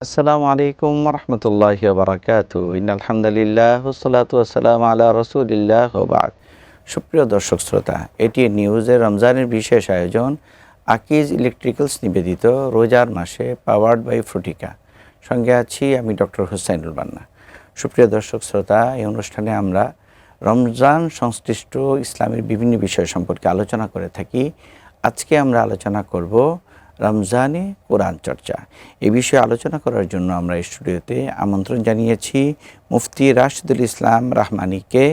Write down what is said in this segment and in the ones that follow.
আসসালামু আলাইকুম রহমতুল্লাহি বারাকাতু ইনআলহামদুলিল্লাহ ওয়াসসালাতু ওয়াসসালামু আলা রাসূলিল্লাহ ওয়া বা'দ। সুপ্রিয় দর্শক শ্রোতা, এটি নিউজের রমজানের বিশেষ আয়োজন আকিজ ইলেকট্রিক্যালস নিবেদিত রোজার মাসে পাওয়ার্ড বাই ফ্রুটিকা। সঙ্গে আছি আমি ডক্টর হুসাইনুল বান্না। সুপ্রিয় দর্শক শ্রোতা, এই অনুষ্ঠানে আমরা রমজান সংশ্লিষ্ট ইসলামের বিভিন্ন বিষয় সম্পর্কে আলোচনা করে থাকি। আজকে আমরা আলোচনা করব রমজানে কোরআন চর্চা। এই বিষয়ে আলোচনা করার জন্য আমরা স্টুডিওতে আমন্ত্রণ জানিয়েছি মুফতি রাশিদুল ইসলাম রাহমানীকে,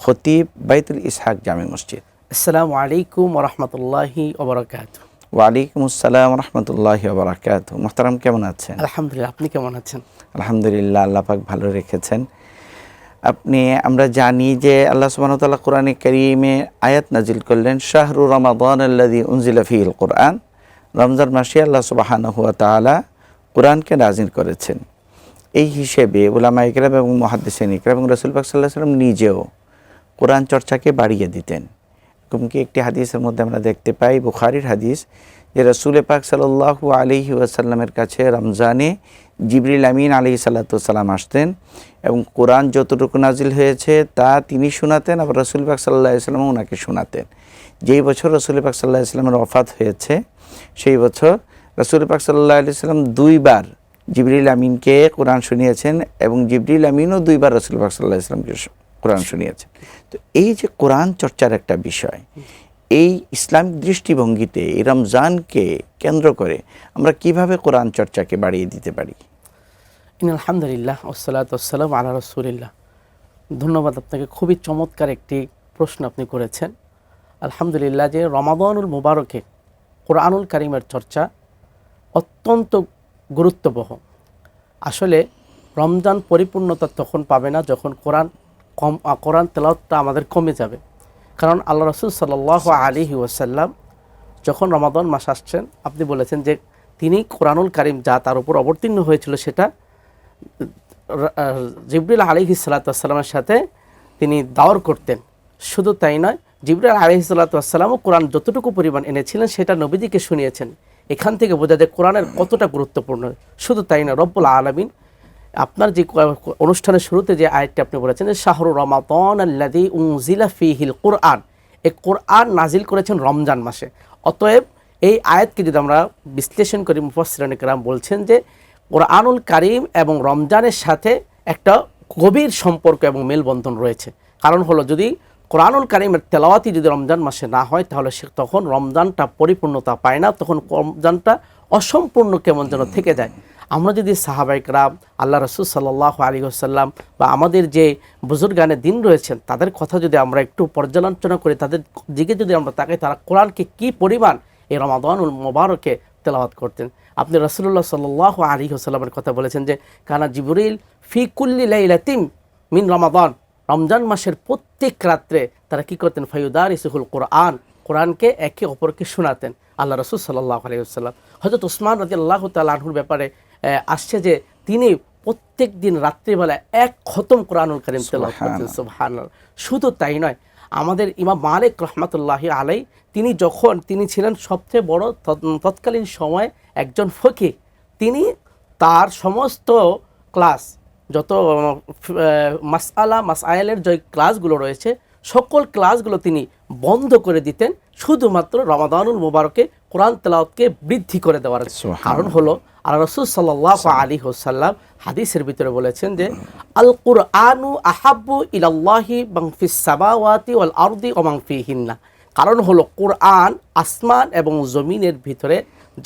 খতিব বাইতুল ইসহাক জামে মসজিদ। আসসালামু আলাইকুম ওরহমতুল্লাহি ওবরাকাতুহু। ওয়ালাইকুম আসসালাম রহমতুল্লাহি ওয়া বারাকাতুহু। মুহতারাম, কেমন আছেন? আলহামদুলিল্লাহ, আপনি কেমন আছেন? আলহামদুলিল্লাহ, আল্লাহ পাক ভালো রেখেছেন। আমরা জানি যে আল্লাহ সুবহানাহু ওয়া তাআলা কোরআনে কারীমে আয়াত নাজিল করলেন, শাহরু রমাদান আল্লাযী উনজিলা ফীহিল কোরআন। রমজান মাসে আল্লাহ সুবহানাহু ওয়া তাআলা কোরআনকে নাজিল করেছেন। এই হিসেবে উলামায়ে কেরাম এবং মুহাদ্দিসিন ইকরাম এবং রাসূল পাক সাল্লাল্লাহু আলাইহি ওয়াসাল্লাম নিজেও কোরআন চর্চাকে বাড়িয়ে দিতেন। এরকমকি একটি হাদিসের মধ্যে আমরা দেখতে পাই, বুখারীর হাদিস, যে রাসূল পাক সাল্লাল্লাহু আলাইহি ওয়াসাল্লামের কাছে রমজানে জিবরিল আমিন আলাইহিস সালাতু ওয়াসসালাম আসতেন এবং কোরআন যতটুকু নাজিল হয়েছে তা তিনি শোনাতেন, আবার রাসূল পাক সাল্লাল্লাহু আলাইহি ওয়াসাল্লাম ওনাকে শোনাতেন। যেই বছর রাসূল পাক সাল্লাল্লাহু আলাইহি ওয়াসাল্লামের ওফাত হয়েছে, সেই বছর রাসূল পাক সাল্লাল্লাহু আলাইহি ওয়াসাল্লাম দুইবার জিবরিল আমিনকে কোরআন শুনিয়েছেন এবং জিবরিল আমিনও দুইবার রাসূল পাক সাল্লাল্লাহু আলাইহি ওয়াসাল্লামকে কোরআন শুনিয়েছেন। তো এই যে কোরআন চর্চার একটা বিষয়, এই ইসলামিক দৃষ্টিভঙ্গিতে এই রমজানকে কেন্দ্র করে আমরা কিভাবে কোরআন চর্চাকে বাড়িয়ে দিতে পারি? আলহামদুলিল্লাহ ওয়াসসালাতু ওয়াসসালামু আলা রাসূলিল্লাহ। ধন্যবাদ আপনাকে, খুবই চমৎকার একটি প্রশ্ন আপনি করেছেন। আলহামদুলিল্লাহ, যে রমাদানুল মুবারকে কোরআনুল কারীমের চর্চা অত্যন্ত গুরুত্ববহ। আসলে রমজান পরিপূর্ণতা তখন পাবে না যখন কোরআন তেলাওয়াতটা আমাদের কমে যাবে। কারণ আল্লাহ রাসূল সাল্লাল্লাহু আলাইহি ওয়াসাল্লাম যখন রমাদান মাস আসছেন, আপনি বলেছেন যে তিনি কোরআনুল কারীম যা তার উপর অবতীর্ণ হয়েছিল সেটা জিবরিল আলাইহিস সালাতু ওয়াসসালামের সাথে তিনি দাওয়ার করতেন। শুধু তাই নয়, জিবরিল আলাইহিস সালাতু ওয়াসসালামও কোরআন যতটুকু পরিমাণ এনেছিলেন সেটা নবীজিকে শুনিয়েছেন। এখান থেকে বোঝা যায় কোরআনের কতটা গুরুত্বপূর্ণ। শুধু তাই না, রব্বুল আলামিন আপনার যে অনুষ্ঠানের শুরুতে যে আয়াতটি আপনি বলেছেন যে শাহরু রমাদান আল্লাযী উনজিলা ফীহিল কোরআন, এই কোরআন নাজিল করেছেন রমজান মাসে। অতএব এই আয়াতকে যদি আমরা বিশ্লেষণ করি, মুফাসসিরিন কেরাম বলছেন যে কোরআনুল কারীম এবং রমজানের সাথে একটা গভীর সম্পর্ক এবং মেলবন্ধন রয়েছে। কারণ হলো, যদি কোরআনুল কারীমের তেলাওয়াতই যদি রমজান মাসে না হয় তাহলে তখন রমজানটা পরিপূর্ণতা পায় না, তখন রমজানটা অসম্পূর্ণ কেমন যেন থেকে যায়। আমরা যদি সাহাবায়ে কেরাম, আল্লাহ রাসূল সাল্লাল্লাহু আলাইহি ওয়াসাল্লাম বা আমাদের যে বুজুর্গানে দিন রয়েছেন তাদের কথা যদি আমরা একটু পর্যালোচনা করি, তাদের দিকে যদি আমরা তাকাই, তারা কোরআনকে কী পরিমাণ এই রমাদানুল মুবারকে তেলাওয়াত করতেন। আপনি রাসূলুল্লাহ সাল্লাল্লাহু আলাইহি ওয়াসাল্লামের কথা বলেছেন যে কানা জিবরিল ফি কুল্লি লাইলাতিন মিন রমাদান, রমজান মাসের প্রত্যেক রাত্রে তারা কি করতেন, ফায়ুদারিসুল কোরআন, কোরআনকে একে অপরকে শোনাতেন আল্লাহ রাসূল সাল্লাল্লাহু আলাইহি ওয়াসাল্লাম। হযরত ওসমান রাদিয়াল্লাহু তাআলা আনহুর ব্যাপারে আসছে যে তিনি প্রত্যেক দিন রাত্রিবেলা এক খতম কোরআনুল কারীম তেলাওয়াত করতেন। সুবহানাল্লাহ। শুধু তাই নয়, আমাদের ইমাম মালিক রাহমাতুল্লাহি আলাইহি তিনি ছিলেন সবচেয়ে বড় তৎকালীন সময়ে একজন ফকিহ। তার সমস্ত ক্লাস, যত মাসআইলের যে ক্লাসগুলো রয়েছে সকল ক্লাসগুলো তিনি বন্ধ করে দিতেন শুধুমাত্র রমাদানুল মুবারকে কোরআন তেলাওয়াতকে বৃদ্ধি করে দেওয়ার কারণ হলো, আল্লাহ রাসূল সাল্লাল্লাহু আলাইহি ওয়াসাল্লাম হাদিসের ভিতরে বলেছেন যে আল কুরআনু আহাব্বু ইলাল্লাহি মান ফিস সামাওয়াতি ওয়াল আরদি ওয়া মান ফিহিন্না। কারণ হলো, কোরআন আসমান এবং জমিনের ভিতরে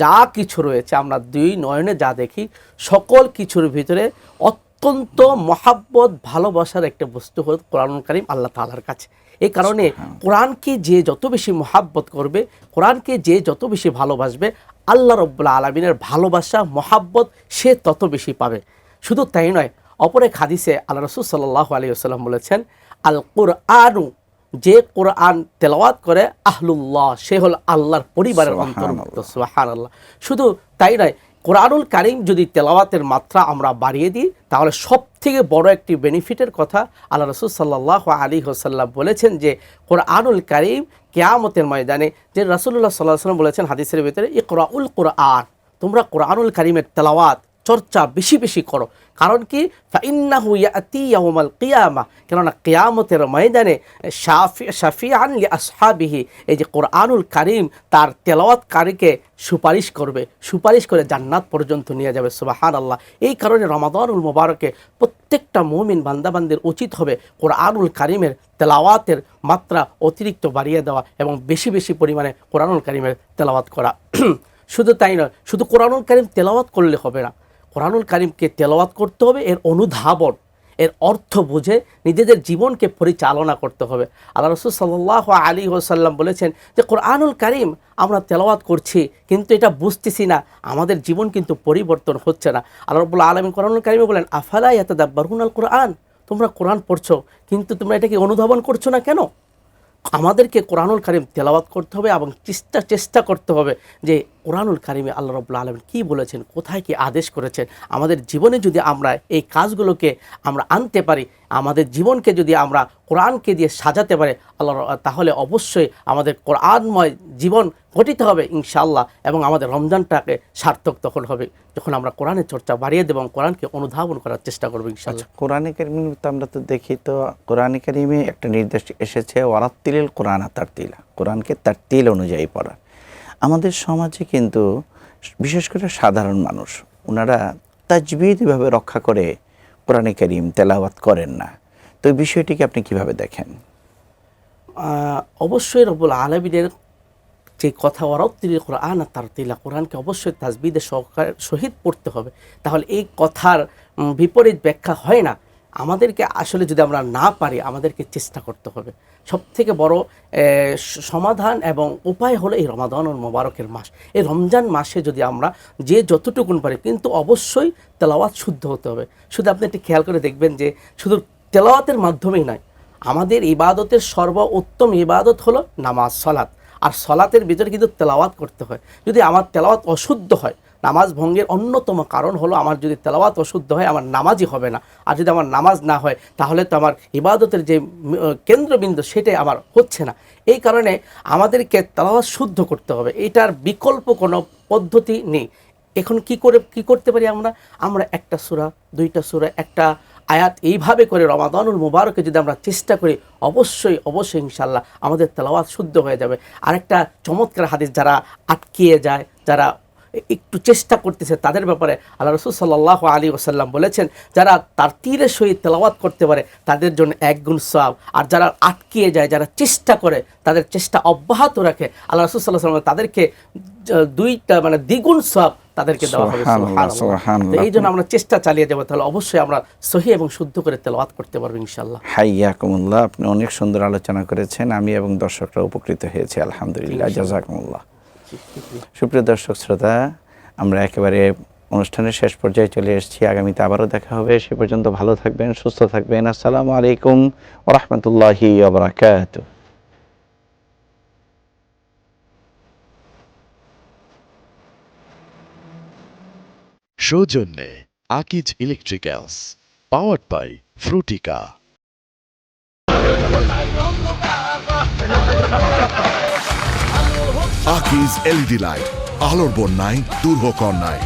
যা কিছু রয়েছে, আমরা দুই নয়নে যা দেখি, সকল কিছুর ভিতরে অত্যন্ত মহাব্বত ভালোবাসার একটা বস্তু হল কোরআনুল কারীম আল্লাহ তাআলার কাছে। এই কারণে কোরআনকে যে যত বেশি মহাব্বত করবে, কোরআনকে যে যত বেশি ভালোবাসবে, আল্লাহ রাব্বুল আলামিনের ভালোবাসা মহাব্বত সে তত বেশি পাবে। শুধু তাই নয়, অপর এক হাদিসে আল্লাহ রাসূল সাল্লাল্লাহু আলাইহি ওয়াসাল্লাম বলেছেন, আল কুরআনু, যে কোরআন তেলাওয়াত করে, আহলুল্লাহ, সে হল আল্লাহর পরিবারের অন্তর্ভুক্ত। সুবহানাল্লাহ। শুধু তাই নয়, কোরআনুল কারীম যদি তেলাওয়াতের মাত্রা আমরা বাড়িয়ে দিই তাহলে সবথেকে বড় একটি বেনিফিটের কথা আল্লাহ রাসূল সাল্লাল্লাহু আলাইহি ওয়াসাল্লাম বলেছেন যে কোরআনুল কারীম কিয়ামতের ময়দানে, যে রাসূলুল্লাহ সাল্লাল্লাহু আলাইহি ওয়াসাল্লাম বলেছেন হাদিসের ভিতরে, ইকরাউল কোরআন, তোমরা কোরআনুল কারীমের তেলাওয়াত চর্চা বেশি বেশি করো। কারণ কি, ফাইন্নাহু ইয়াতি ইয়াউমাল কিয়ামা, কেননা কিয়ামতের ময়দানে শাফিআন লি আসহাবিহি, এই যে কোরআনুল কারীম তার তেলাওয়াতকারীকে সুপারিশ করবে, সুপারিশ করে জান্নাত পর্যন্ত নিয়ে যাবে। সুবহানাল্লাহ। এই কারণে রমাদানুল মুবারকে প্রত্যেকটা মুমিন বান্দাবান্দির উচিত হবে কোরআনুল কারীমের তেলাওয়াতের মাত্রা অতিরিক্ত বাড়িয়ে দেওয়া এবং বেশি বেশি পরিমাণে কোরআনুল কারীমের তেলাওয়াত করা। শুধু তাই নয়, শুধু কোরআনুল কারীম তেলাওয়াত করলে হবে না, কোরআনুল কারীমকে তেলাওয়াত করতে হবে, এর অনুধাবন, এর অর্থ বুঝে নিজেদের জীবনকে পরিচালনা করতে হবে। আল্লাহ রাসূল সাল্লাল্লাহু আলাইহি ওয়াসাল্লাম বলেছেন যে কোরআনুল কারীম আমরা তেলাওয়াত করছি কিন্তু এটা বুঝতেছি না, আমাদের জীবন কিন্তু পরিবর্তন হচ্ছে না। আল্লাহ রাব্বুল আলামিন কোরআনুল কারীমে বলেন, আফালা ইয়াতাদাব্বারুনাল কুরআন, তোমরা কোরআন পড়ছো কিন্তু তোমরা এটাকে অনুধাবন করছো না কেন? আমাদেরকে কোরআনুল কারীম তেলাওয়াত করতে হবে এবং চেষ্টা করতে হবে যে কোরআনুল কারীমে আল্লাহ রাব্বুল আলামিন কী বলেছেন, কোথায় কি আদেশ করেছেন। আমাদের জীবনে যদি আমরা এই কাজগুলোকে আমরা আনতে পারি, আমাদের জীবনকে যদি আমরা কোরআনকে দিয়ে সাজাতে পারি আল্লাহ, তাহলে অবশ্যই আমাদের কোরআনময় জীবন গঠিত হবে ইনশাআল্লাহ, এবং আমাদের রমজানটাকে সার্থক তখন হবে যখন আমরা কোরআনের চর্চা বাড়িয়ে দেব এবং কোরআনকে অনুধাবন করার চেষ্টা করবো ইনশাআল্লাহ। কোরআনে কারীমে তো আমরা তো দেখি, তো কোরআনে কারীমে একটা নির্দেশ এসেছে ওয়ারাত্তিলিল কোরআন তারতিলা, কোরআনকে তারতিল অনুযায়ী পড়া। আমাদের সমাজে কিন্তু বিশেষ করে সাধারণ মানুষ ওনারা তাজবিদ এভাবে রক্ষা করে কোরআনে কারীম তেলাওয়াত করেন না, তো এই বিষয়টিকে আপনি কিভাবে দেখেন? অবশ্যই রব্বুল আলামিনের যে কথা ওয়ারাত্তিলিল কোরআন তারতিলা, কোরআনকে অবশ্যই তাজবিদের সহিত পড়তে হবে, তাহলে এই কথার বিপরীত ব্যাখ্যা হয় না। আমাদেরকে আসলে যদি আমরা না পারি আমাদেরকে চেষ্টা করতে হবে। সবথেকে বড় সমাধান এবং উপায় হলো এই রমাদানুল মুবারকের মাস। এই রমজান মাসে যদি আমরা যে যতটুকুন পারি, কিন্তু অবশ্যই তেলাওয়াত শুদ্ধ হতে হবে। শুধু আপনি একটু খেয়াল করে দেখবেন যে শুধু তেলাওয়াতের মাধ্যমেই নয়, আমাদের ইবাদতের সর্বোত্তম ইবাদত হলো নামাজ, সলাত। আর সলাতের ভিতরে কিন্তু তেলাওয়াত করতে হয়। যদি আমার তেলাওয়াত অশুদ্ধ হয়, নামাজ ভঙ্গের অন্যতম কারণ হলো আমার যদি তেলাওয়াত অশুদ্ধ হয় আমার নামাজই হবে না। আর যদি আমার নামাজ না হয় তাহলে তো আমার ইবাদতের যে কেন্দ্রবিন্দু সেটাই আমার হচ্ছে না। এই কারণে আমাদেরকে তেলাওয়াত শুদ্ধ করতে হবে, এটার বিকল্প কোনো পদ্ধতি নেই। এখন কি করতে পারি আমরা একটা সূরা, দুইটা সূরা, একটা আয়াত, এইভাবে করে রমাদানুল মুবারকে যদি আমরা চেষ্টা করি অবশ্যই ইনশাআল্লাহ আমাদের তেলাওয়াত শুদ্ধ হয়ে যাবে। আরেকটা চমৎকার হাদিস, যারা আটকিয়ে যায়, যারা একটু চেষ্টা করতেছে তাদের ব্যাপারে আল্লাহ রাসূল সাল্লাল্লাহু আলাইহি ওয়াসাল্লাম বলেছেন, যারা তার তীরের সহিত তেলাওয়াত করতে পারে তাদের জন্য 1 গুণ সওয়াব, আর যারা আটকিয়ে যায়, যারা চেষ্টা করে, তাদের চেষ্টা অব্যাহত রাখে, আল্লাহ রাসূল সাল্লাল্লাহু আলাইহি ওয়াসাল্লাম তাদেরকে 2টা মানে দ্বিগুণ সওয়াব তাদেরকে দেওয়া হবে। সুবহানাল্লাহ। এই জন্য আমরা চেষ্টা চালিয়ে যাব, তাহলে অবশ্যই আমরা সহিহ এবং শুদ্ধ করে তেলাওয়াত করতে পারবো ইনশাআল্লাহ। হাইয়াকুমুল্লাহ, আপনি অনেক সুন্দর আলোচনা করেছেন, আমি এবং দর্শকরা উপকৃত হয়েছি আলহামদুলিল্লাহ, জাযাকুমুল্লাহ। সুপ্রিয় দর্শক শ্রোতা, আমরা একেবারে অনুষ্ঠানের শেষ পর্যায়ে চলে এসেছি। আগামীতে আবারও দেখা হবে, সে পর্যন্ত ভালো থাকবেন, সুস্থ থাকবেন। আসসালামু আলাইকুম ওয়া রাহমাতুল্লাহি ওয়া বারাকাতুহু। সৌজন্যে Akij electricals, powered by Fruitika. Akij LED light, আলোর বন্যায় দুর্ভোগ নাই।